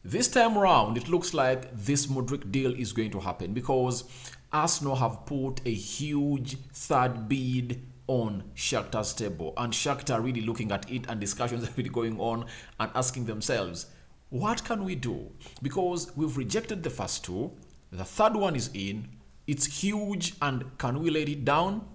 This time around, it looks like this Mudryk deal is going to happen because Arsenal have put a huge third bid on Shakhtar's table, and Shakhtar are really looking at it, and discussions are really going on and asking themselves, what can we do? Because we've rejected the first two, the third one is in, it's huge, and can we let it down?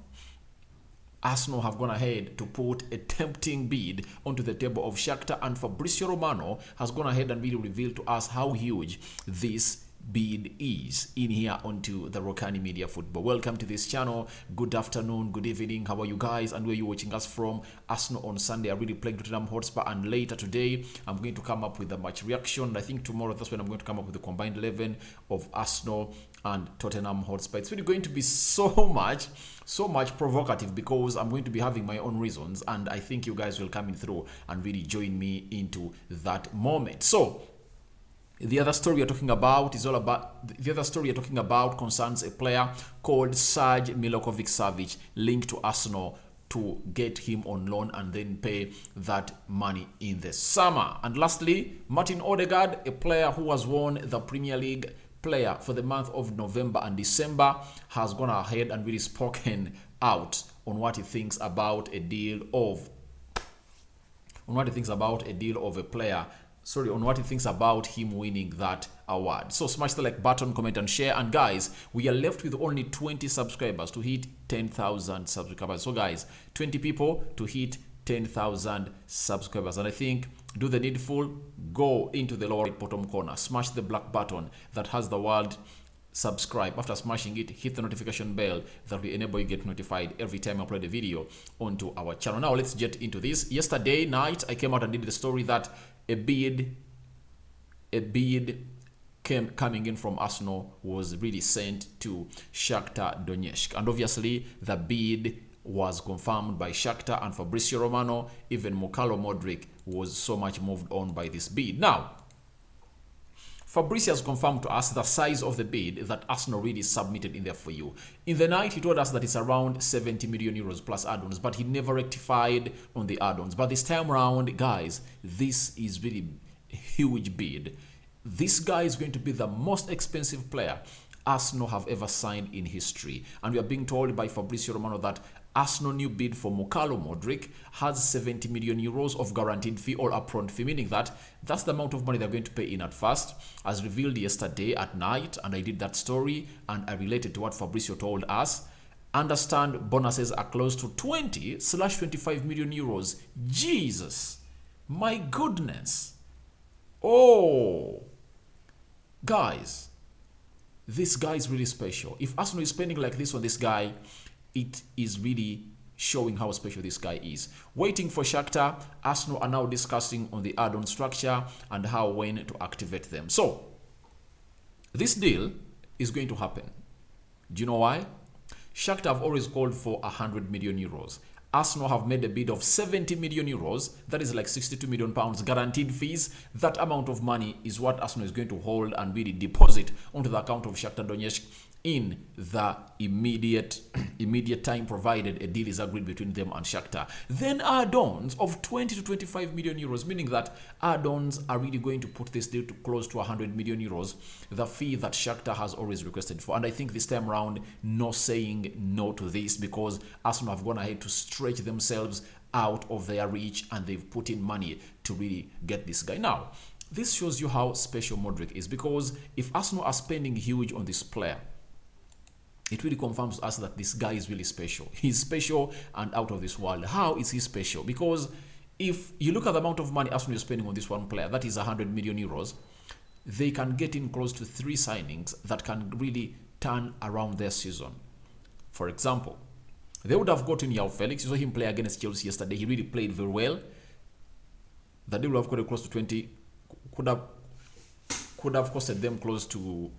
Arsenal have gone ahead to put a tempting bid onto the table of Shakhtar, and Fabrizio Romano has gone ahead and really revealed to us how huge this bid is in here onto the Rokani Media Football. Welcome to this channel. Good afternoon, good evening. How are you guys? And where you watching us from? Arsenal on Sunday are really playing Tottenham Hotspur, and later today I'm going to come up with a match reaction. I think tomorrow that's when I'm going to come up with the combined 11 of Arsenal and Tottenham Hotspur. It's really going to be so much provocative because I'm going to be having my own reasons, and I think you guys will come in through and really join me into that moment. So the other story you're talking about concerns a player called Milinkovic-Savic, linked to Arsenal to get him on loan and then pay that money in the summer. And lastly, Martin Odegaard, a player who has won the Premier League player for the month of November and December, has gone ahead and really spoken out on what he thinks about a deal of a player. On what he thinks about him winning that award. So smash the like button, comment and share. And guys, we are left with only 20 subscribers to hit 10,000 subscribers. So guys, 20 people to hit 10,000 subscribers. And I think do the needful, go into the lower right bottom corner, smash the black button that has the word subscribe. After smashing it, hit the notification bell that will enable you get notified every time I upload a video onto our channel. Now let's get into this. Yesterday night I came out and did the story that a bid coming in from Arsenal was really sent to Shakhtar Donetsk, and obviously the bid was confirmed by Shakhtar and Fabrizio Romano. Even Mykhaylo Mudryk was so much moved on by this bid. Now Fabrizio has confirmed to us the size of the bid that Arsenal really submitted in there for you. In the night, he told us that it's around 70 million euros plus add-ons, but he never rectified on the add-ons. But this time around, guys, this is really a huge bid. This guy is going to be the most expensive player Arsenal have ever signed in history. And we are being told by Fabrizio Romano that Arsenal new bid for Mykhaylo Mudryk has 70 million euros of guaranteed fee or upfront fee, meaning that that's the amount of money they're going to pay in at first, as revealed yesterday at night. And I did that story and I related to what Fabrizio told us. Understand bonuses are close to 20/25 million euros. Jesus, my goodness. Oh, guys, this guy is really special. If Arsenal is spending like this on this guy, it is really showing how special this guy is. Waiting for Shakhtar, Arsenal are now discussing on the add-on structure and how when to activate them. So this deal is going to happen. Do you know why? Shakhtar have always called for 100 million euros. Arsenal have made a bid of 70 million euros. That is like 62 million pounds guaranteed fees. That amount of money is what Arsenal is going to hold and really deposit onto the account of Shakhtar Donetsk in the immediate time, provided a deal is agreed between them and Shakhtar. Then add-ons of 20 to 25 million euros, meaning that add-ons are really going to put this deal to close to 100 million euros, the fee that Shakhtar has always requested for. And I think this time around, no saying no to this, because Arsenal have gone ahead to stretch themselves out of their reach and they've put in money to really get this guy. Now, this shows you how special Mudryk is, because if Arsenal are spending huge on this player, it really confirms to us that this guy is really special. He's special and out of this world. How is he special? Because if you look at the amount of money Arsenal is spending on this one player, that is 100 million euros, they can get in close to 3 signings that can really turn around their season. For example, they would have gotten João Felix. You saw him play against Chelsea yesterday. He really played very well. The deal would have got close to 20, could have costed them close to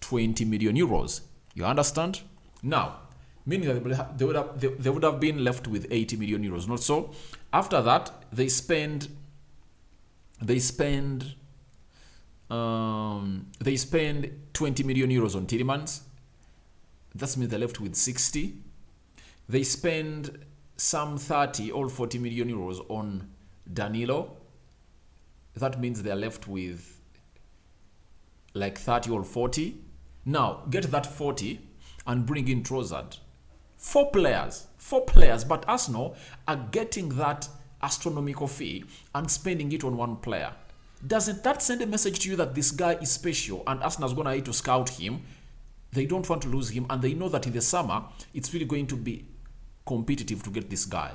20 million euros. You understand? Now, meaning that they would have been left with 80 million euros. Not so. After that, they spend 20 million euros on Tielemans. That means they're left with 60. They spend some 30 or 40 million euros on Danilo. That means they're left with like 30 or 40. Now, get that 40 and bring in Trossard. Four players, but Arsenal are getting that astronomical fee and spending it on one player. Doesn't that send a message to you that this guy is special and Arsenal's going to need to scout him? They don't want to lose him, and they know that in the summer, it's really going to be competitive to get this guy.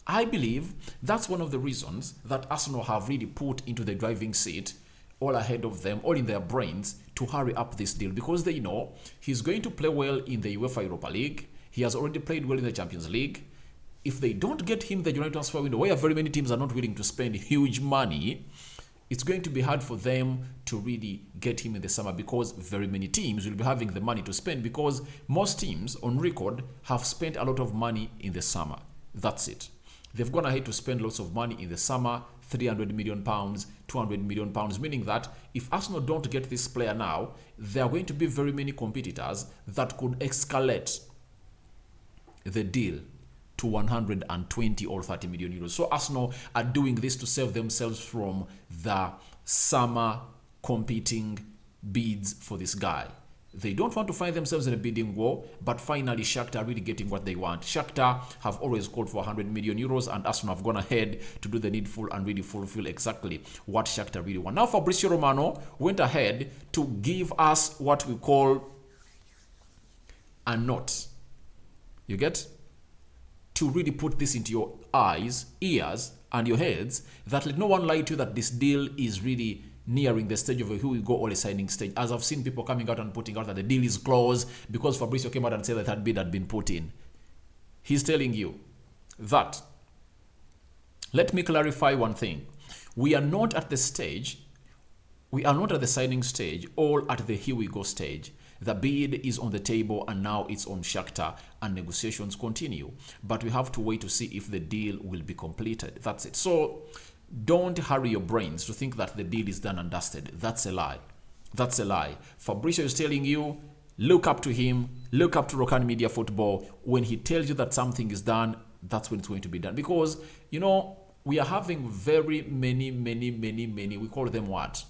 I believe that's one of the reasons that Arsenal have really put into the driving seat, all ahead of them, all in their brains, to hurry up this deal, because they know he's going to play well in the UEFA Europa League. He has already played well in the Champions League. If they don't get him the January transfer window, where very many teams are not willing to spend huge money, it's going to be hard for them to really get him in the summer, because very many teams will be having the money to spend, because most teams on record have spent a lot of money in the summer. That's it. They've gone ahead to spend lots of money in the summer, £300 million, £200 million, meaning that if Arsenal don't get this player now, there are going to be very many competitors that could escalate the deal to 120 or 30 million euros. So Arsenal are doing this to save themselves from the summer competing bids for this guy. They don't want to find themselves in a bidding war, but finally Shakhtar are really getting what they want. Shakhtar have always called for 100 million euros, and Arsenal have gone ahead to do the needful and really fulfill exactly what Shakhtar really want. Now Fabrizio Romano went ahead to give us what we call a note. You get? To really put this into your eyes, ears, and your heads, that let no one lie to you that this deal is really nearing the stage of a who we go all a signing stage. As I've seen people coming out and putting out that the deal is closed because Fabrizio came out and said that that bid had been put in. He's telling you that. Let me clarify one thing. We are not at the stage, we are not at the signing stage or at the here we go stage. The bid is on the table and now it's on Shakhtar and negotiations continue. But we have to wait to see if the deal will be completed. That's it. So don't hurry your brains to think that the deal is done and dusted. That's a lie. That's a lie. Fabrizio is telling you, look up to him, look up to Rokani Media Football. When he tells you that something is done, that's when it's going to be done. Because, you know, we are having very many, we call them what?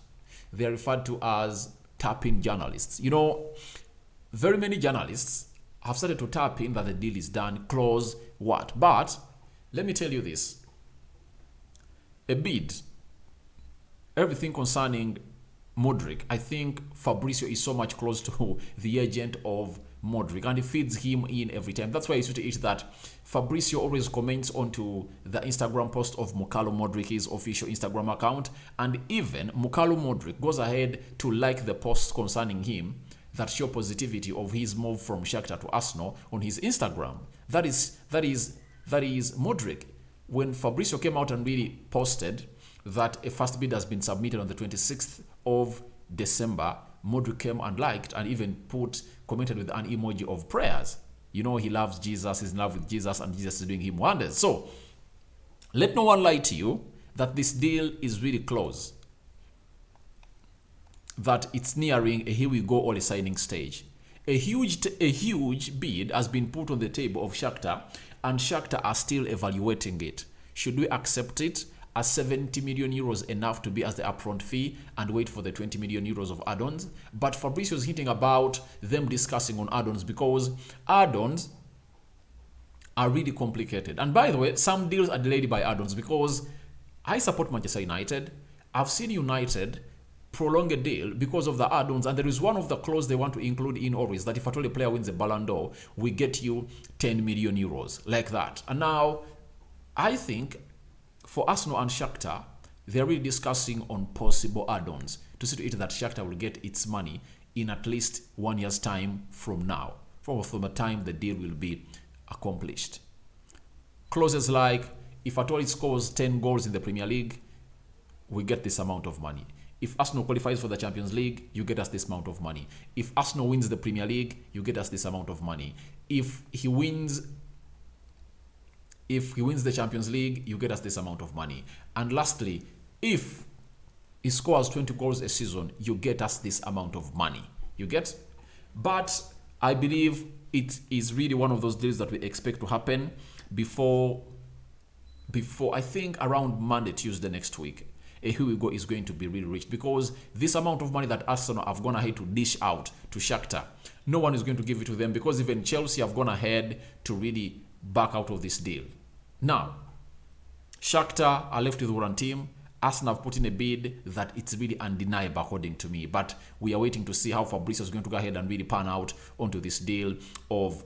They are referred to as tap-in journalists. You know, very many journalists have started to tap in that the deal is done, close, what? But let me tell you this. A bid, everything concerning Mudryk, I think Fabrizio is so much close to the agent of Mudryk and he feeds him in every time. That's why I used to eat that Fabrizio always comments onto the Instagram post of Mykhaylo Mudryk, his official Instagram account, and even Mykhaylo Mudryk goes ahead to like the posts concerning him that show positivity of his move from Shakhtar to Arsenal on his Instagram. That is Mudryk. When Fabrizio came out and really posted that a first bid has been submitted on the 26th of December, Mudryk came and liked and even commented with an emoji of prayers. You know, he loves Jesus, he's in love with Jesus, and Jesus is doing him wonders. So, let no one lie to you that this deal is really close. That it's nearing a here we go all a signing stage. A huge bid has been put on the table of Shakhtar, and Shakhtar are still evaluating it. Should we accept it? Are 70 million euros enough to be as the upfront fee and wait for the 20 million euros of add-ons? But Fabrizio is hinting about them discussing on add-ons, because add-ons are really complicated. And by the way, some deals are delayed by add-ons, because I support Manchester United. I've seen United prolong a deal because of the add-ons, and there is one of the clause they want to include in always, that if at all a player wins a Ballon d'Or, we get you 10 million euros, like that. And now, I think for Arsenal and Shakhtar, they're really discussing on possible add-ons to see to it that Shakhtar will get its money in at least 1 year's time from now, from the time the deal will be accomplished. Clauses like, if at all it scores 10 goals in the Premier League, we get this amount of money. If Arsenal qualifies for the Champions League, you get us this amount of money. If Arsenal wins the Premier League, you get us this amount of money. If he wins the Champions League, you get us this amount of money. And lastly, if he scores 20 goals a season, you get us this amount of money. You get? But I believe it is really one of those deals that we expect to happen before I think around Monday, Tuesday next week. Hugo is going to be really rich, because this amount of money that Arsenal have gone ahead to dish out to Shakhtar, no one is going to give it to them, because even Chelsea have gone ahead to really back out of this deal. Now, Shakhtar are left with one team. Arsenal have put in a bid that it's really undeniable according to me, but we are waiting to see how Fabrizio is going to go ahead and really pan out onto this deal of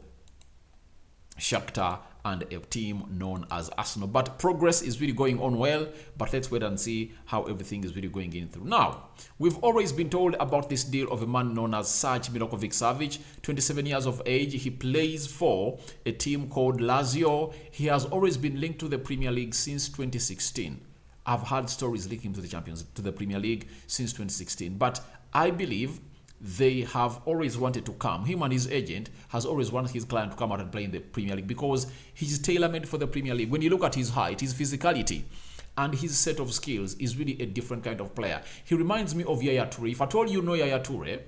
Shakhtar and a team known as Arsenal. But progress is really going on well, but let's wait and see how everything is really going in through. Now, we've always been told about this deal of a man known as Milinkovic-Savic, 27 years of age. He plays for a team called Lazio. He has always been linked to the Premier League since 2016. I've had stories linking him to the Premier League since 2016, but I believe they have always wanted to come. Him and his agent has always wanted his client to come out and play in the Premier League, because he's tailor-made for the Premier League. When you look at his height, his physicality, and his set of skills, is really a different kind of player. He reminds me of Yaya Toure. If at all you know Yaya Toure,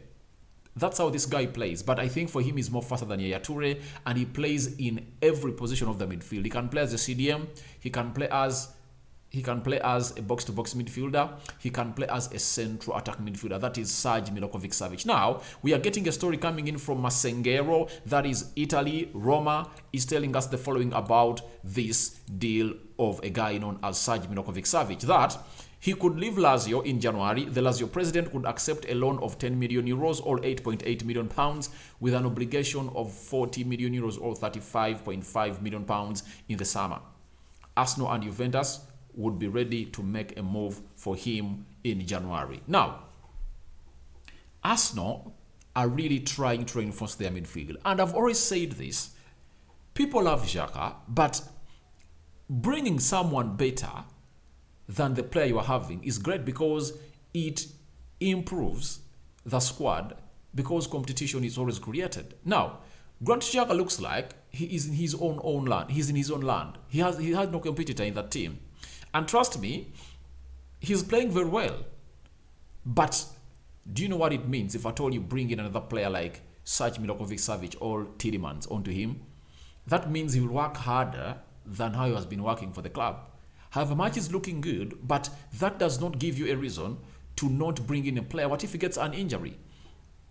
that's how this guy plays. But I think for him, he's more faster than Yaya Toure, and he plays in every position of the midfield. He can play as a CDM. He can play as a box-to-box midfielder. He can play as a central attack midfielder. That is Milinkovic-Savic. Now, we are getting a story coming in from Masengero, that is Italy. Roma is telling us the following about this deal of a guy known as Milinkovic-Savic, that he could leave Lazio in January. The Lazio president could accept a loan of 10 million euros or 8.8 million pounds with an obligation of 40 million euros or 35.5 million pounds in the summer. Arsenal and Juventus would be ready to make a move for him in January. Now, Arsenal are really trying to reinforce their midfield. And I've always said this. People love Xhaka, but bringing someone better than the player you are having is great, because it improves the squad, because competition is always created. Now, Granit Xhaka looks like he is in his own land. He's in his own land. He has no competitor in that team. And trust me, he's playing very well. But do you know what it means if at all you bring in another player like Milinkovic-Savic or Tielemans onto him? That means he will work harder than how he has been working for the club. However, match is looking good, but that does not give you a reason to not bring in a player. What if he gets an injury?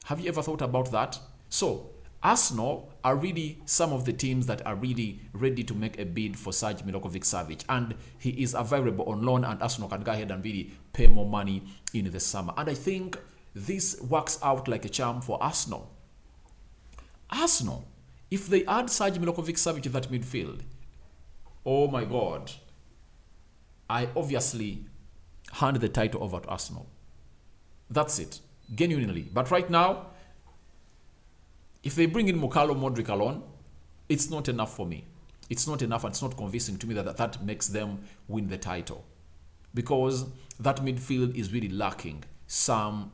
Have you ever thought about that? So, Arsenal are really some of the teams that are really ready to make a bid for Milinkovic-Savic, and he is available on loan, and Arsenal can go ahead and really pay more money in the summer. And I think this works out like a charm for Arsenal. Arsenal, if they add Milinkovic-Savic to that midfield, oh my God, I obviously hand the title over to Arsenal. That's it, genuinely. But right now, if they bring in Mykhaylo Mudryk alone, it's not enough for me. It's not enough, and it's not convincing to me that makes them win the title. Because that midfield is really lacking some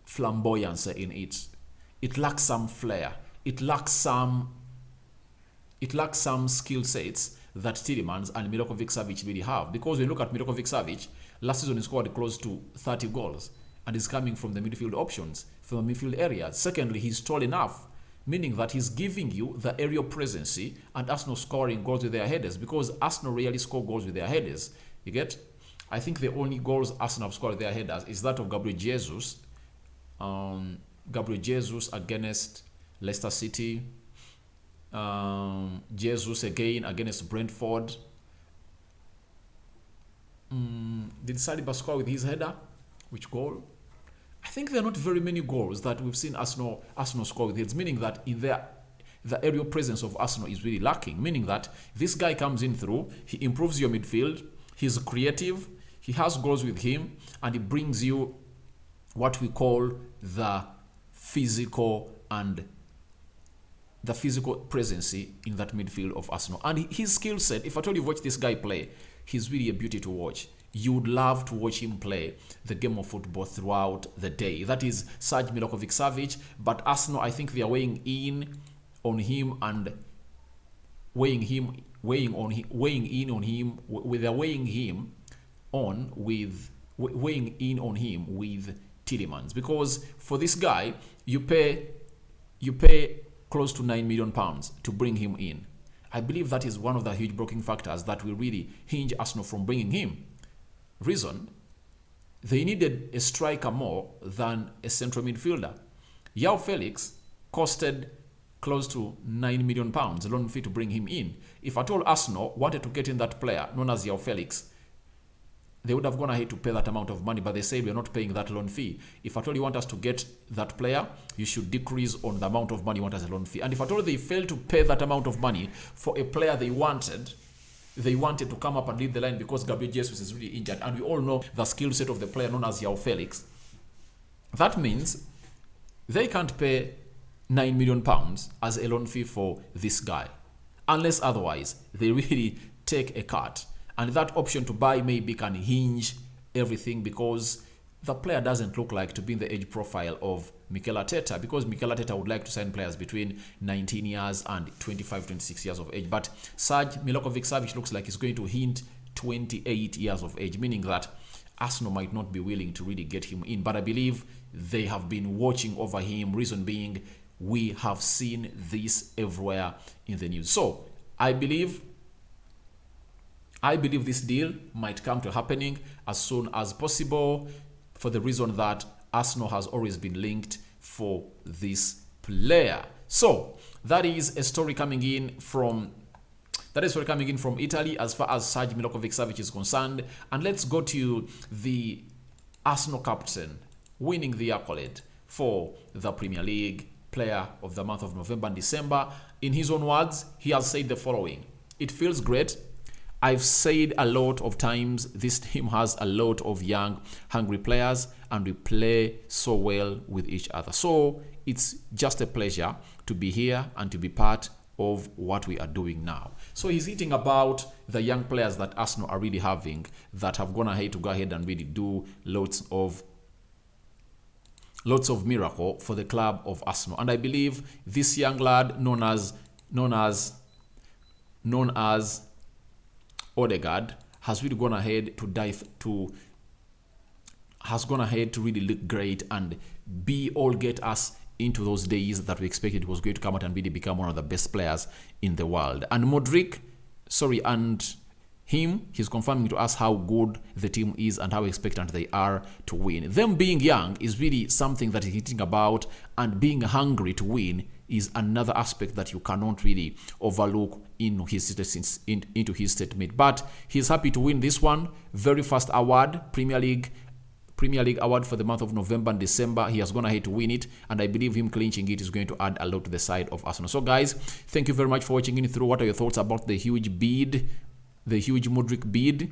flamboyance in it. It lacks some flair. It lacks some skill sets that Tielemans and Milinkovic-Savic really have. Because when you look at Milinkovic-Savic, last season he scored close to 30 goals. And is coming from the midfield options, from the midfield area. Secondly, he's tall enough, meaning that he's giving you the aerial presence, and Arsenal scoring goals with their headers, because Arsenal rarely score goals with their headers. You get? I think the only goals Arsenal have scored with their headers is that of Gabriel Jesus. Gabriel Jesus against Leicester City. Jesus again against Brentford. Did Saliba score with his header? Which goal? I think there are not very many goals that we've seen Arsenal score with heads, meaning that the aerial presence of Arsenal is really lacking, meaning that this guy comes in through, he improves your midfield, he's creative, he has goals with him, and he brings you what we call the physical presence in that midfield of Arsenal. And his skill set, if I told you watch this guy play, he's really a beauty to watch. You would love to watch him play the game of football throughout the day. That is Milinkovic-Savic, but Arsenal, I think they are weighing in on him with Tielemans, because for this guy you pay close to £9 million to bring him in. I believe that is one of the huge blocking factors that will really hinge Arsenal from bringing him. Reason, they needed a striker more than a central midfielder. João Felix costed close to £9 million loan fee to bring him in. If at all Arsenal wanted to get in that player known as João Felix, they would have gone ahead to pay that amount of money, but they said we're not paying that loan fee. If at all you want us to get that player, you should decrease on the amount of money you want as a loan fee. And if at all they failed to pay that amount of money for a player they wanted to come up and lead the line because Gabriel Jesus is really injured, and we all know the skill set of the player known as João Felix, that means they can't pay £9 million as a loan fee for this guy, unless otherwise they really take a cut. And that option to buy maybe can hinge everything, because the player doesn't look like to be in the age profile of Mikel Arteta, because Mikel Arteta would like to sign players between 19 years and 25, 26 years of age. But Milinkovic-Savic looks like he's going to hint 28 years of age, meaning that Arsenal might not be willing to really get him in. But I believe they have been watching over him, reason being we have seen this everywhere in the news. So I believe this deal might come to happening as soon as possible, for the reason that Arsenal has always been linked for this player. So that is a story coming in from Italy as far as Serge Milinkovic-Savic is concerned. And let's go to the Arsenal captain winning the accolade for the Premier League Player of the month of November and December. In his own words, he has said the following: "It feels great. I've said a lot of times this team has a lot of young, hungry players, and we play so well with each other. So it's just a pleasure to be here and to be part of what we are doing now." So he's hitting about the young players that Arsenal are really having, that have gone ahead to go ahead and really do lots of miracle for the club of Arsenal. And I believe this young lad known as Odegaard has really gone ahead to really look great and get us into those days that we expected he was going to come out and really become one of the best players in the world. And he's confirming to us how good the team is and how expectant they are to win. Them being young is really something that he's hitting about, and being hungry to win is another aspect that you cannot really overlook into his statement. But he's happy to win this one. Very first award, Premier League award for the month of November and December. He has gone ahead to win it, and I believe him clinching it is going to add a lot to the side of Arsenal. So guys, thank you very much for watching in through. What are your thoughts about the huge Mudryk bid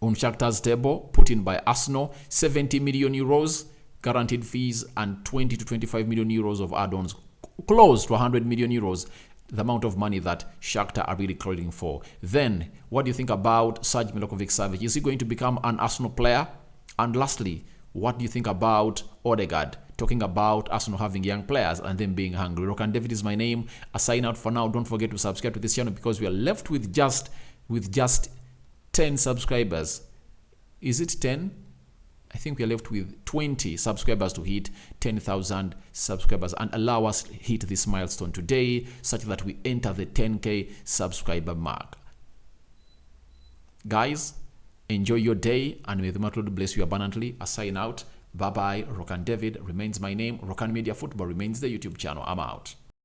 on Shakhtar's table put in by Arsenal? 70 million euros guaranteed fees and 20 to 25 million euros of add-ons, close to 100 million euros, the amount of money that Shakhtar are really calling for. Then, what do you think about Serge Milinkovic-Savic? Is he going to become an Arsenal player? And lastly, what do you think about Odegaard? Talking about Arsenal having young players and them being hungry. Rokani David is my name. I sign out for now. Don't forget to subscribe to this channel, because we are left with just 10 subscribers. Is it 10? I think we are left with 20 subscribers to hit 10,000 subscribers, and allow us to hit this milestone today such that we enter the 10K subscriber mark. Guys, enjoy your day, and may the Lord bless you abundantly. I sign out. Bye-bye. Rokani David remains my name. Rokani Media Football remains the YouTube channel. I'm out.